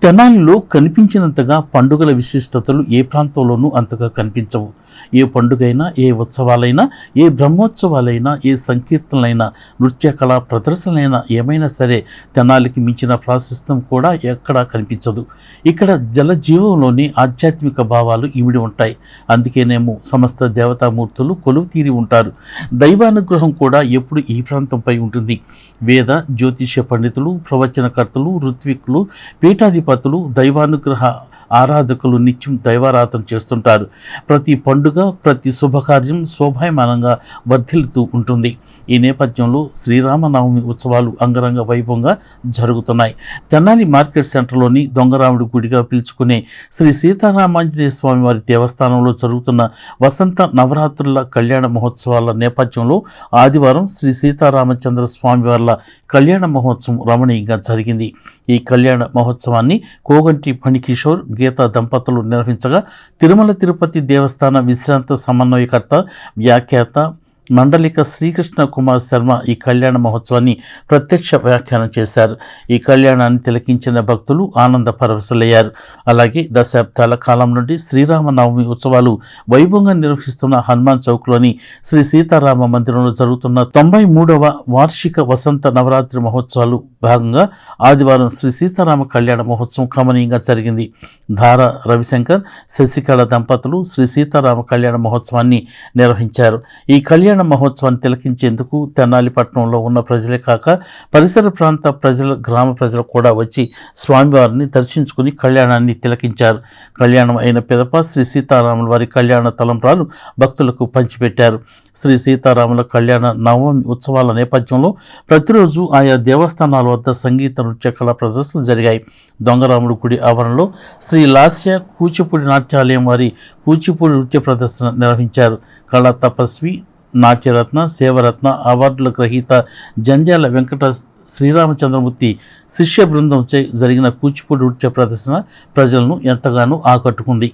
తెనాలిలో కనిపించినంతగా పండుగల విశిష్టతలు ఏ ప్రాంతంలోనూ అంతగా కనిపించవు. ఏ పండుగైనా, ఏ ఉత్సవాలైనా, ఏ బ్రహ్మోత్సవాలైనా, ఏ సంకీర్తనలైనా, నృత్య కళా ప్రదర్శనలైనా ఏమైనా సరే తెనాలికి మించిన ప్రాశస్త్యం కూడా ఎక్కడా కనిపించదు. ఇక్కడ జలజీవంలోని ఆధ్యాత్మిక భావాలు ఇమిడి ఉంటాయి. అందుకేనేమో సమస్త దేవతామూర్తులు కొలువు తీరి ఉంటారు. దైవానుగ్రహం కూడా ఎప్పుడు ఈ ప్రాంతంపై ఉంటుంది. వేద జ్యోతిష్య పండితులు, ప్రవచనకర్తలు, ఋత్విక్కులు, పీఠాధిపతులు, దైవానుగ్రహ ఆరాధకులు నిత్యం దైవారాధన చేస్తుంటారు. ప్రతి పండుగ, ప్రతి శుభకార్యం శోభాయమానంగా వర్ధిల్లుతూ ఉంటుంది. ఈ నేపథ్యంలో శ్రీరామనవమి ఉత్సవాలు అంగరంగ వైభవంగా జరుగుతున్నాయి. తెనాలి మార్కెట్ సెంటర్లోని దొంగరాముడి గుడిగా పిలుచుకునే శ్రీ సీతారామాంజనేయ స్వామి వారి దేవస్థానంలో జరుగుతున్న వసంత నవరాత్రుల కళ్యాణ మహోత్సవాల నేపథ్యంలో ఆదివారం శ్రీ సీతారామచంద్ర స్వామి వార్ల కళ్యాణ మహోత్సవం రమణీయంగా జరిగింది. ఈ కళ్యాణ మహోత్సవాన్ని కోగంటి ఫణికిషోర్, గీతా దంపతులు నిర్వహించగా తిరుమల తిరుపతి దేవస్థాన విశ్రాంత సమన్వయకర్త, వ్యాఖ్యాత, మండలిక శ్రీకృష్ణ కుమార్ శర్మ ఈ కళ్యాణ మహోత్సవాన్ని ప్రత్యక్ష వ్యాఖ్యానం చేశారు. ఈ కళ్యాణాన్ని తిలకించిన భక్తులు ఆనంద పరవశులయ్యారు. అలాగే దశాబ్దాల కాలం నుండి శ్రీరామనవమి ఉత్సవాలు వైభవంగా నిర్వహిస్తున్న హనుమాన్ చౌక్లోని శ్రీ సీతారామ మందిరంలో జరుగుతున్న 93వ వార్షిక వసంత నవరాత్రి మహోత్సవాలు భాగంగా ఆదివారం శ్రీ సీతారామ కళ్యాణ మహోత్సవం కమనీయంగా జరిగింది. ధార రవిశంకర్, శశికళ దంపతులు శ్రీ సీతారామ కళ్యాణ మహోత్సవాన్ని నిర్వహించారు. ఈ కళ్యాణ మహోత్సవాన్ని తిలకించేందుకు తెనాలి పట్టణంలో ఉన్న ప్రజలే కాక పరిసర ప్రాంత ప్రజలు, గ్రామ ప్రజలు కూడా వచ్చి స్వామివారిని దర్శించుకుని కళ్యాణాన్ని తిలకించారు. కళ్యాణం అయిన పిదప శ్రీ సీతారాముల వారి కళ్యాణ తలంబ్రాలు భక్తులకు పంచిపెట్టారు. శ్రీ సీతారాముల కళ్యాణ నవమి ఉత్సవాల నేపథ్యంలో ప్రతిరోజు ఆయా దేవస్థానాల వద్ద సంగీత నృత్య కళా ప్రదర్శనలు జరిగాయి. దొంగరాముడి గుడి ఆవరణలో శ్రీ లాస్య కూచిపూడి నాట్యాలయం వారి కూచిపూడి నృత్య ప్రదర్శన నిర్వహించారు. కళా తపస్వి, నాట్యరత్న, సేవరత్న అవార్డుల గ్రహీత జంజాల వెంకట శ్రీరామచంద్రమూర్తి శిష్య బృందంచే జరిగిన కూచిపూడి నృత్య ప్రదర్శన ప్రజలను ఎంతగానో ఆకట్టుకుంది.